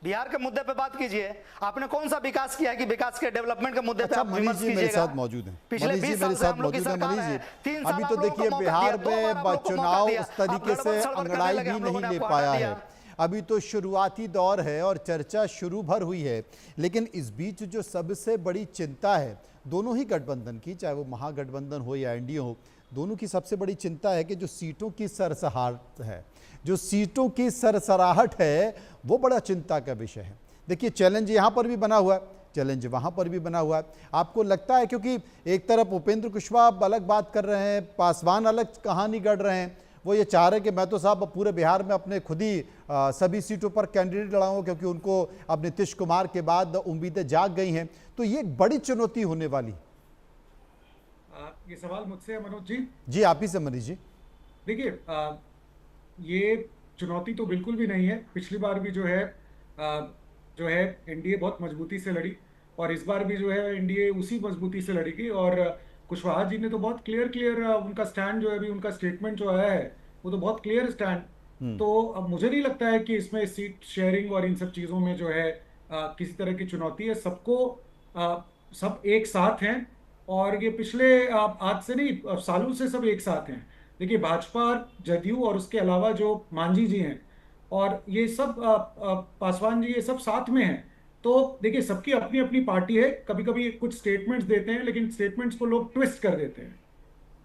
बिहार के मुद्दे पे बात कीजिए। आपने कौन सा विकास किया है कि विकास के डेवलपमेंट के मुद्दे पे अच्छा, आप मनीष विमर्श जी मेरे कीजिएगा? साथ मौजूद हैं। पिछले मनीष जी 20 साल मेरे से साथ हम लोग की मौजूद हैं। सरकार मनीष है। जी 3 साल अभी आप तो लोगों को देखिए मौका बिहार दिया, 2 बार में आप लोगों को मौका चुनाव दिया। उस तरीके आप से गड़बड़ सड़बड़ अंगड़ाई करने लगे, भी हम लोगों नहीं ने ले आपको पाया हटा है। दिया। अभी तो शुरुआती दौर है और चर्चा शुरू भर हुई है, लेकिन इस बीच जो सबसे बड़ी चिंता है दोनों ही गठबंधन की, चाहे वो महागठबंधन हो या एनडीए हो, दोनों की सबसे बड़ी चिंता है कि जो सीटों की सरसराहट है, जो सीटों की सरसराहट है, वो बड़ा चिंता का विषय है। देखिए चैलेंज यहाँ पर भी बना हुआ है, चैलेंज वहाँ पर भी बना हुआ है। आपको लगता है, क्योंकि एक तरफ उपेंद्र कुशवाहा अलग बात कर रहे हैं, पासवान अलग कहानी गढ़ रहे हैं, वो ये चाह रहे हैं कि मैं तो साहब पूरे बिहार में अपने खुद ही सभी सीटों पर कैंडिडेट लड़ाऊँ, क्योंकि उनको अब नीतीश कुमार के बाद उम्मीदें जाग गई हैं। तो ये एक बड़ी चुनौती होने वाली। ये सवाल मुझसे है मनोज जी। जी आप ही से मनीष जी। देखिए ये चुनौती तो बिल्कुल भी नहीं है। पिछली बार भी जो है एनडीए बहुत मजबूती से लड़ी, और इस बार भी जो है एनडीए उसी मजबूती से लड़ेगी। और कुशवाहा जी ने तो बहुत क्लियर उनका स्टैंड जो है, अभी उनका स्टेटमेंट जो आया है वो तो बहुत क्लियर स्टैंड। तो अब मुझे नहीं लगता है कि इसमें सीट शेयरिंग और इन सब चीज़ों में जो है किसी तरह की चुनौती है। सब एक साथ हैं, और ये पिछले आज से नहीं सालों से सब एक साथ हैं। देखिए भाजपा, जदयू और उसके अलावा जो मांझी जी हैं और ये सब पासवान जी, ये सब साथ में हैं। तो देखिए सबकी अपनी अपनी पार्टी है, कभी कभी कुछ स्टेटमेंट्स देते हैं लेकिन स्टेटमेंट्स को लोग ट्विस्ट कर देते हैं,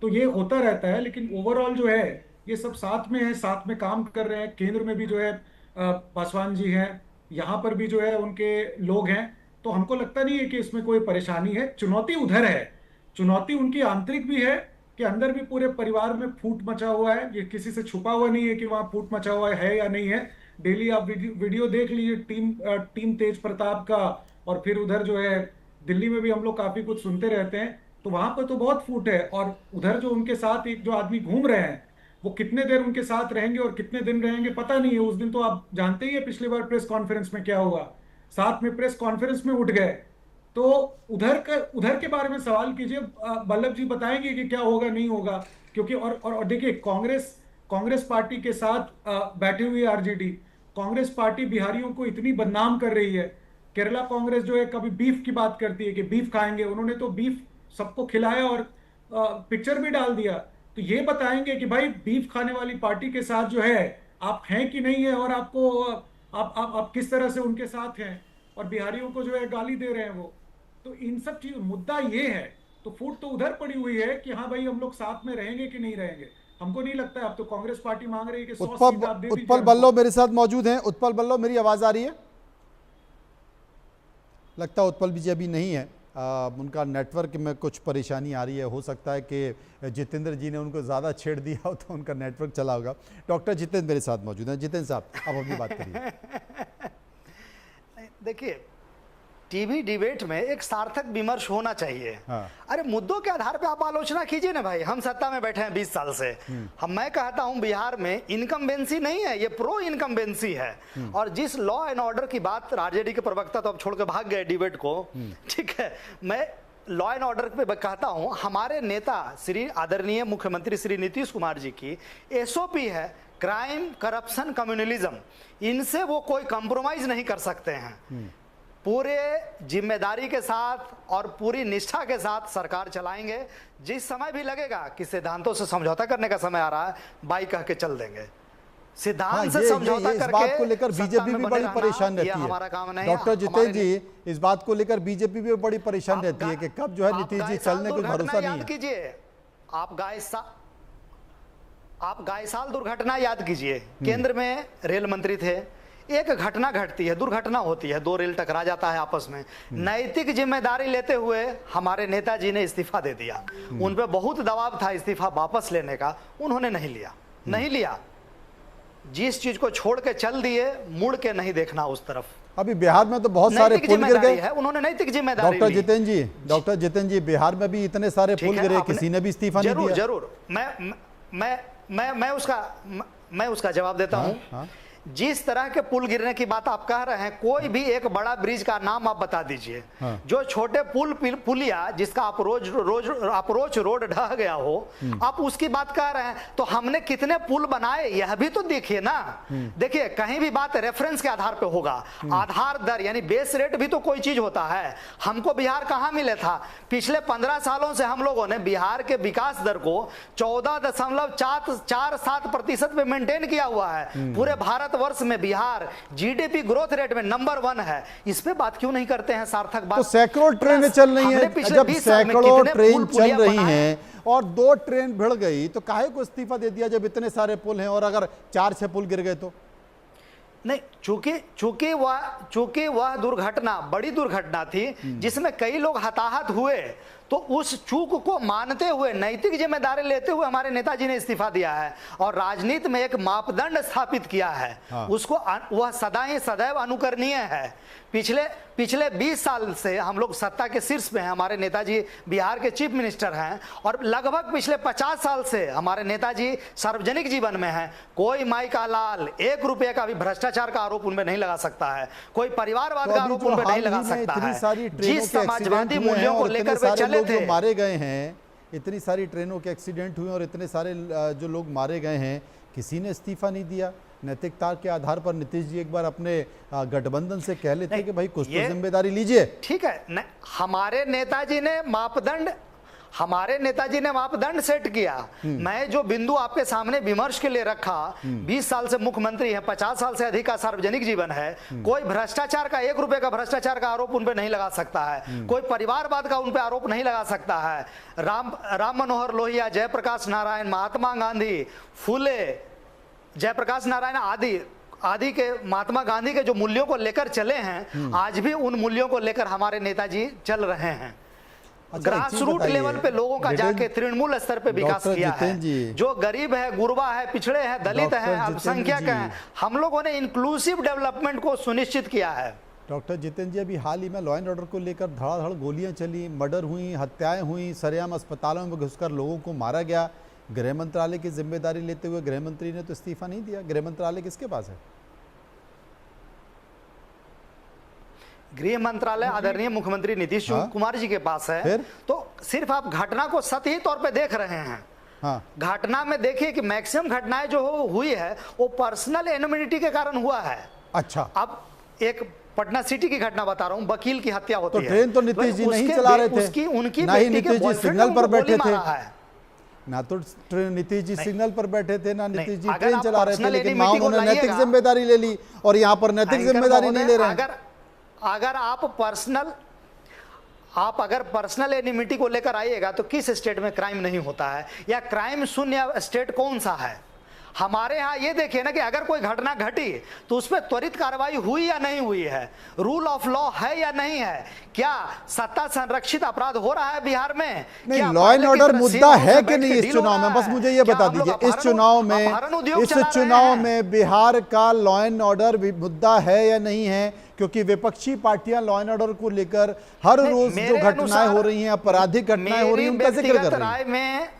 तो ये होता रहता है। लेकिन ओवरऑल जो है ये सब साथ में है, साथ में काम कर रहे हैं। केंद्र में भी जो है पासवान जी हैं, यहाँ पर भी जो है उनके लोग हैं। तो हमको लगता नहीं है कि इसमें कोई परेशानी है। चुनौती उधर है, चुनौती उनकी आंतरिक भी है कि अंदर भी पूरे परिवार में फूट मचा हुआ है। ये किसी से छुपा हुआ नहीं है कि वहां फूट मचा हुआ है या नहीं है। डेली आप वीडियो देख लीजिए टीम तेज प्रताप का, और फिर उधर जो है दिल्ली में भी हम लोग काफी कुछ सुनते रहते हैं। तो वहां पर तो बहुत फूट है, और उधर जो उनके साथ एक जो आदमी घूम रहे हैं वो कितने देर उनके साथ रहेंगे और कितने दिन रहेंगे पता नहीं है। उस दिन तो आप जानते ही है पिछली बार प्रेस कॉन्फ्रेंस में क्या हुआ, साथ में प्रेस कॉन्फ्रेंस में उठ गए। तो उधर के बारे में सवाल कीजिए, बल्लभ जी बताएंगे कि क्या होगा नहीं होगा। क्योंकि और देखिए कांग्रेस पार्टी के साथ बैठी हुई आरजेडी, कांग्रेस पार्टी बिहारियों को इतनी बदनाम कर रही है। केरला कांग्रेस जो है कभी बीफ की बात करती है कि बीफ खाएंगे, उन्होंने तो बीफ सबको खिलाया और पिक्चर भी डाल दिया। तो ये बताएंगे कि भाई बीफ खाने वाली पार्टी के साथ जो है आप हैं कि नहीं है, और आपको आप किस तरह से उनके साथ हैं, और बिहारियों को जो है गाली दे रहे हैं वो। तो इन सब चीज मुद्दा ये है। तो फूट तो उधर पड़ी हुई है कि हाँ भाई हम लोग साथ में रहेंगे कि नहीं रहेंगे। हमको नहीं लगता है। अब तो कांग्रेस पार्टी मांग रही है कि 100 सीट आप दे दीजिए। उत्पल बल्लभ मेरे साथ मौजूद हैं। उत्पल बल्लभ, मेरी आवाज आ रही है? लगता है उत्पल भी जी अभी नहीं है, उनका नेटवर्क में कुछ परेशानी आ रही है। हो सकता है कि जितेंद्र जी ने उनको ज़्यादा छेड़ दिया हो तो उनका नेटवर्क चला होगा। डॉक्टर जितेंद्र मेरे साथ मौजूद हैं। जितेंद्र साहब अब अपनी बात करिए। देखिए टीवी डिबेट में एक सार्थक विमर्श होना चाहिए। हाँ। अरे मुद्दों के आधार पे आप आलोचना कीजिए ना भाई। हम सत्ता में बैठे हैं 20 साल से। मैं कहता हूं बिहार में इनकम्बेंसी नहीं है, ये प्रो इनकम्बेंसी है। और जिस लॉ एंड ऑर्डर की बात आरजेडी के प्रवक्ता तो अब छोड़ के भाग गए डिबेट को, ठीक है, मैं लॉ एंड ऑर्डर पे कहता हूं हमारे नेता श्री आदरणीय मुख्यमंत्री श्री नीतीश कुमार जी की एसओपी है क्राइम, करप्शन, कम्युनलिज्म। इनसे वो कोई कंप्रोमाइज नहीं कर सकते हैं। पूरे जिम्मेदारी के साथ और पूरी निष्ठा के साथ सरकार चलाएंगे। जिस समय भी लगेगा कि सिद्धांतों से समझौता करने का समय आ रहा है, बाई कह के चल देंगे। सिद्धांत से समझौता करके इस बात को लेकर बीजेपी भी बड़ी परेशान रहती है। हमारा काम नहीं। डॉक्टर जितेंद्र जी, इस बात को लेकर बीजेपी भी बड़ी परेशान रहती है कि कब जो है नीतीश जी चलने को भरोसा नहीं है। कीजिए आप गायसाल दुर्घटना याद कीजिए। केंद्र में रेल मंत्री थे, एक घटना घटती है, दुर्घटना होती है, 2 रेल टकरा जाता है आपस में। नैतिक जिम्मेदारी लेते हुए हमारे नेताजी ने इस्तीफा दे दिया। उन पे बहुत दबाव था इस्तीफा वापस लेने का, उन्होंने नहीं लिया। जिस चीज को छोड़ के चल दिए, मुड़ के नहीं देखना उस तरफ। अभी बिहार में तो बहुत सारे पुल गिर गए, उन्होंने नैतिक जिम्मेदारी। डॉक्टर जितेंद्र जी, बिहार में भी इतने सारे पुल गिरे, किसी ने भी इस्तीफा नहीं दिया। जरूर मैं उसका जवाब देता हूं। जिस तरह के पुल गिरने की बात आप कह रहे हैं, कोई भी एक बड़ा ब्रिज का नाम आप बता दीजिए। हाँ। जो छोटे पुलिया जिसका अप्रोच रोड ढह गया हो, आप उसकी बात कह रहे हैं। तो हमने कितने पुल बनाए यह भी तो देखिए ना। देखिए, कहीं भी बात रेफरेंस के आधार पे होगा। आधार दर यानी बेस रेट भी तो कोई चीज होता है। हमको बिहार कहां मिले था? पिछले 15 सालों से हम लोगों ने बिहार के विकास दर को 14.47% पे मेंटेन किया हुआ है। पूरे भारतवर्ष में बिहार जीडीपी ग्रोथ रेट में नंबर 1 है। इस पे बात क्यों नहीं करते हैं? सार्थक बात। तो सैकड़ों ट्रेनें चल रही हैं, जब सैकड़ों ट्रेन चल रही हैं और 2 ट्रेन भिड़ गई तो काहे को इस्तीफा दे दिया जब इतने सारे पुल हैं? और अगर 4-6 पुल गिर गए तो? नहीं, चूंकि वह दुर्घटना बड़ी दुर्घटना थी जिसमें कई लोग हताहत हुए, तो उस चूक को मानते हुए, नैतिक जिम्मेदारी लेते हुए हमारे नेताजी ने इस्तीफा दिया है और राजनीति में एक मापदंड स्थापित किया है। हाँ। उसको वह सदैव अनुकरणीय है। पिछले 20 साल से हम लोग सत्ता के शीर्ष पे हैं। हमारे नेताजी बिहार के चीफ मिनिस्टर हैं और लगभग पिछले 50 साल से हमारे नेताजी सार्वजनिक जीवन में हैं। कोई माई का लाल 1 रुपये का भी भ्रष्टाचार का आरोप उनमें नहीं लगा सकता है। कोई परिवारवाद का आरोप उनमें नहीं लगा सकता है। जिस समाजवादी मूल्यों को लेकर वे चले थे, मारे गए हैं, इतनी सारी ट्रेनों के एक्सीडेंट हुए और इतने सारे जो लोग मारे गए हैं, किसी ने इस्तीफा नहीं दिया। नैतिकता के आधार पर नीतीश जी एक बार अपने गठबंधन से कह लेते कि भाई कुछ तो जिम्मेदारी लीजिए। ठीक है, हमारे नेताजी ने मापदंड सेट किया। मैं जो बिंदु आपके सामने विमर्श के लिए रखा, 20 साल से मुख्यमंत्री हैं, 50 साल से अधिक का सार्वजनिक जीवन है। कोई भ्रष्टाचार का 1 रुपए का भ्रष्टाचार का आरोप उन पे नहीं लगा सकता है। कोई परिवारवाद का उन पे आरोप नहीं लगा सकता है। राम मनोहर लोहिया, जयप्रकाश नारायण, महात्मा गांधी, फुले, जयप्रकाश नारायण आदि के महात्मा गांधी के जो मूल्यों को लेकर चले हैं, आज भी उन मूल्यों को लेकर हमारे नेताजी चल रहे हैं। ग्रास रूट लेवल पे लोगों का जाके तृणमूल स्तर पे विकास किया है। जो गरीब है, गुरबा है, पिछड़े हैं, दलित हैं, अल्पसंख्यक हैं, हम लोगों ने इंक्लूसिव डेवलपमेंट को सुनिश्चित किया है। डॉक्टर जितेंद्र जी, अभी हाल ही में लॉ एंड ऑर्डर को लेकर धड़ाधड़ गोलियां चली, मर्डर हुई, हत्याएं हुई, सरेआम अस्पतालों में घुसकर लोगों को मारा गया। गृह मंत्रालय की जिम्मेदारी लेते हुए गृह मंत्री ने तो इस्तीफा नहीं दिया। गृह मंत्रालय किसके पास है? गृह मंत्रालय आदरणीय मुख्यमंत्री नीतीश कुमार जी के पास है। फिर? तो सिर्फ आप घटना को सतही तौर पे देख रहे हैं। हाँ। घटना में देखिए कि मैक्सिमम घटनाएं जो हुई है वो पर्सनल एनोमिनिटी के कारण हुआ है। अच्छा, अब एक पटना सिटी की घटना बता रहा हूं, वकील की हत्या होती है। तो ट्रेन तो नीतीश जी नहीं चला रहे थे, उनकी ना ही नीतीश जी सिग्नल पर बैठे थे, ना तो नीतीश जी सिग्नल पर बैठे थे, ना नीतीश जी ट्रेन चला रहे थे। लेकिन वहां उन्होंने नैतिक जिम्मेदारी ले ली और यहाँ पर नैतिक जिम्मेदारी नहीं ले रहे हैं। अगर आप पर्सनल एनिमिटी को लेकर आइएगा तो किस स्टेट में क्राइम नहीं होता है, या क्राइम शून्य स्टेट कौन सा है? हमारे यहाँ ये देखिए ना कि अगर कोई घटना घटी तो उस पर त्वरित कार्रवाई हुई या नहीं हुई है, रूल ऑफ लॉ है या नहीं है, क्या सत्ता संरक्षित अपराध हो रहा है बिहार में? नहीं, लॉ एंड ऑर्डर मुद्दा है कि नहीं इस चुनाव में? बस मुझे ये बता दीजिए, इस चुनाव में बिहार का लॉ एंड ऑर्डर मुद्दा है या नहीं है? क्योंकि विपक्षी पार्टियां लॉ एंड ऑर्डर को लेकर हर रोज जो घटनाएं हो रही हैं, आपराधिक घटनाएं हो रही हैं, उनका जिक्र कर रही हैं।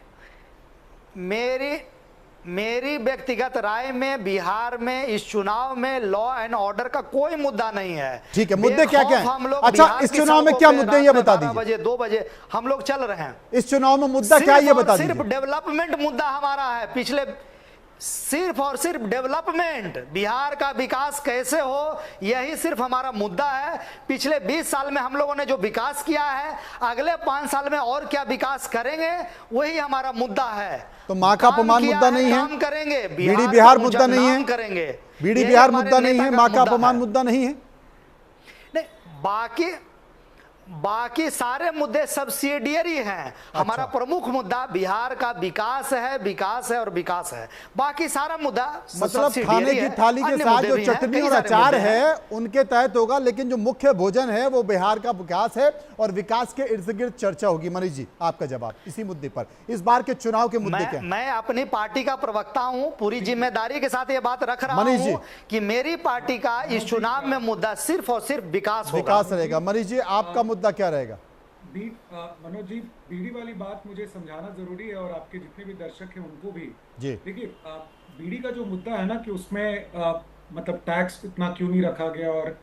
मेरी व्यक्तिगत राय में बिहार में इस चुनाव में लॉ एंड ऑर्डर का कोई मुद्दा नहीं है। ठीक है, मुद्दे क्या क्या हैं? अच्छा, इस चुनाव में क्या मुद्दे ये बता दीजिए। 2 बजे हम लोग चल रहे हैं। इस चुनाव में मुद्दा क्या ये बता दीजिए। सिर्फ डेवलपमेंट मुद्दा हमारा है। सिर्फ और सिर्फ डेवलपमेंट, बिहार का विकास कैसे हो, यही सिर्फ हमारा मुद्दा है। पिछले 20 साल में हम लोगों ने जो विकास किया है, अगले 5 साल में और क्या विकास करेंगे, वही हमारा मुद्दा है। तो मां का अपमान मुद्दा नहीं है? काम करेंगे, बीडी बिहार मुद्दा नहीं है? करेंगे, बीडी बिहार मुद्दा नहीं है, मां का अपमान मुद्दा नहीं है? नहीं, बाकी सारे मुद्दे सब्सिडियरी हैं। हमारा प्रमुख मुद्दा बिहार का विकास है, विकास है और विकास है। बाकी सारा मुद्दा मतलब खाने की थाली के साथ जो चटनी और अचार है उनके तहत होगा, लेकिन जो मुख्य भोजन है वो बिहार का विकास है और विकास के इर्द गिर्द चर्चा होगी। मनीष जी, आपका जवाब इसी मुद्दे पर, इस बार के चुनाव के मुद्दे क्या? मैं अपनी पार्टी का प्रवक्ता हूं, पूरी जिम्मेदारी के साथ ये बात रख रहा हूं कि मेरी पार्टी का इस चुनाव में मुद्दा सिर्फ और सिर्फ विकास रहेगा। मनीष जी, आपका मुद्दा क्या रहेगा? मनोज जी, बीडी वाली बात मुझे समझाना जरूरी है और आपके जितने भी दर्शक हैं उनको भी। देखिए, बीडी का जो मुद्दा है ना कि उसमें मतलब टैक्स इतना क्यों नहीं रखा गया और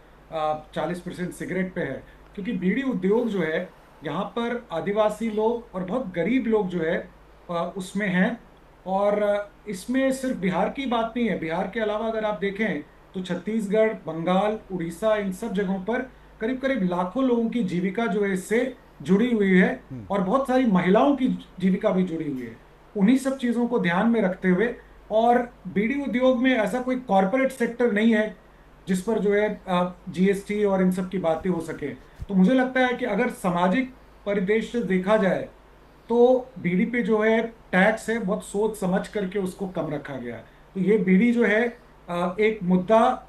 40% सिगरेट पे है, क्योंकि बीड़ी उद्योग जो है यहाँ पर आदिवासी लोग और बहुत गरीब लोग जो है उसमें हैं। और इसमें सिर्फ बिहार की बात नहीं है, बिहार के अलावा अगर आप देखें तो छत्तीसगढ़, बंगाल, उड़ीसा, इन सब जगहों पर करीब करीब लाखों लोगों की जीविका जो है इससे जुड़ी हुई है और बहुत सारी महिलाओं की जीविका भी जुड़ी हुई है। उन्हीं सब चीजों को ध्यान में रखते हुए, और बीड़ी उद्योग में ऐसा कोई कॉरपोरेट सेक्टर नहीं है जिस पर जो है जीएसटी और इन सब की बातें हो सके। तो मुझे लगता है कि अगर सामाजिक परिदृश्य से देखा जाए तो बीड़ी पे जो है टैक्स है बहुत सोच समझ करके उसको कम रखा गया है। तो ये बीड़ी जो है एक मुद्दा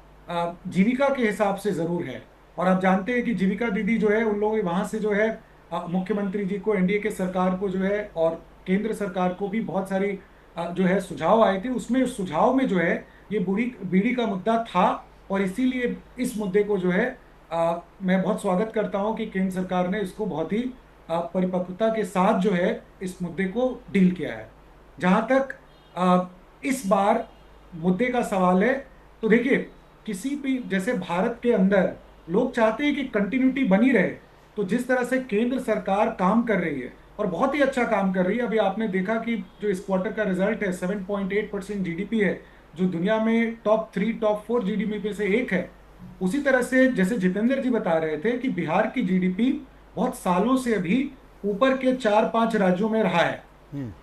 जीविका के हिसाब से जरूर है। और आप जानते हैं कि जीविका दीदी जो है उन लोग वहां से जो है मुख्यमंत्री जी को, एनडीए के सरकार को जो है और केंद्र सरकार को भी बहुत सारी जो है सुझाव आए थे। उसमें सुझाव में जो है ये बीड़ी का मुद्दा था और इसीलिए इस मुद्दे को जो है मैं बहुत स्वागत करता हूं कि केंद्र सरकार ने इसको बहुत ही परिपक्वता के साथ जो है इस मुद्दे को डील किया है। जहां तक इस बार मुद्दे का सवाल है, तो देखिए किसी भी, जैसे भारत के अंदर लोग चाहते हैं कि कंटिन्यूटी बनी रहे, तो जिस तरह से केंद्र सरकार काम कर रही है और बहुत ही अच्छा काम कर रही है। अभी आपने देखा कि जो इस क्वार्टर का रिजल्ट है 7.8% जीडीपी है, जो दुनिया में टॉप 3 टॉप 4 जीडीपी में से एक है। उसी तरह से जैसे जितेंद्र जी बता रहे थे कि बिहार की जीडीपी बहुत सालों से अभी ऊपर के 4-5 राज्यों में रहा है।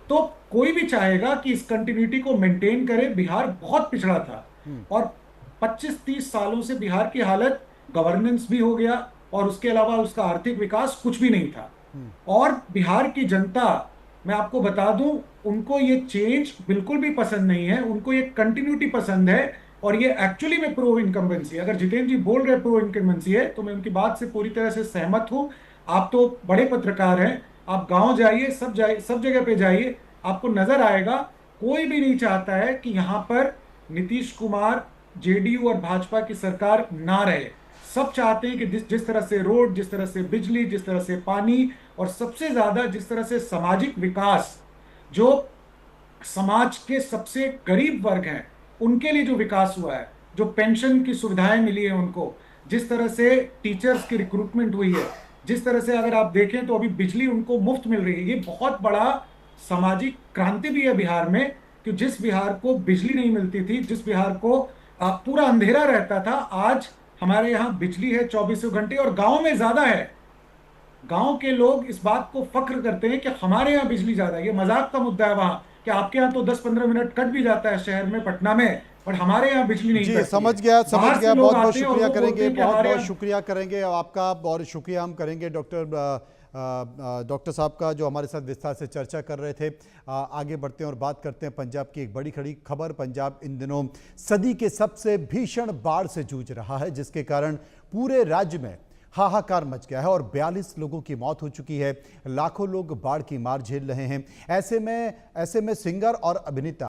तो कोई भी चाहेगा कि इस कंटिन्यूटी को मेंटेन करे। बिहार बहुत पिछड़ा था और 25-30 सालों से बिहार की हालत, गवर्नेंस भी हो गया और उसके अलावा उसका आर्थिक विकास कुछ भी नहीं था। और बिहार की जनता, मैं आपको बता दूं, उनको ये चेंज बिल्कुल भी पसंद नहीं है, उनको ये कंटिन्यूटी पसंद है। और ये एक्चुअली में प्रो इनकम्बेंसी, अगर जितेंद्र जी बोल रहे प्रो इनकम्बेंसी है तो मैं उनकी बात से पूरी तरह से सहमत हूं। आप तो बड़े पत्रकार हैं, आप गांव जाइए, सब जगह पे जाइए, आपको नजर आएगा कोई भी नहीं चाहता है कि यहां पर नीतीश कुमार, जेडीयू और भाजपा की सरकार ना रहे। सब चाहते हैं कि जिस तरह से रोड, जिस तरह से बिजली, जिस तरह से पानी और सबसे ज्यादा जिस तरह से सामाजिक विकास, जो समाज के सबसे गरीब वर्ग हैं उनके लिए जो विकास हुआ है, जो पेंशन की सुविधाएं मिली है उनको, जिस तरह से टीचर्स की रिक्रूटमेंट हुई है, जिस तरह से अगर आप देखें तो अभी बिजली उनको मुफ्त मिल रही है, ये बहुत बड़ा सामाजिक क्रांति भी है बिहार में। कि जिस बिहार को बिजली नहीं मिलती थी, जिस बिहार को पूरा अंधेरा रहता था, आज हमारे यहाँ बिजली है 24 घंटे और गांव में ज्यादा है। गांव के लोग इस बात को फख्र करते हैं कि हमारे यहाँ बिजली ज्यादा है। ये मजाक का मुद्दा है वहां कि आपके यहाँ तो 10-15 मिनट कट भी जाता है शहर में, पट्टा में, और हमारे यहाँ बिजली नहीं कटती है। समझ गया। बहुत बहुत शुक्रिया करेंगे, बहुत बहुत शुक्रिया करेंगे आपका, और शुक्रिया हम करेंगे डॉक्टर साहब का जो हमारे साथ विस्तार से चर्चा कर रहे थे। आगे बढ़ते हैं और बात करते हैं पंजाब की एक बड़ी खड़ी खबर। पंजाब इन दिनों सदी के सबसे भीषण बाढ़ से जूझ रहा है, जिसके कारण पूरे राज्य में हाहाकार मच गया है और 42 लोगों की मौत हो चुकी है। लाखों लोग बाढ़ की मार झेल रहे हैं। ऐसे में सिंगर और अभिनेता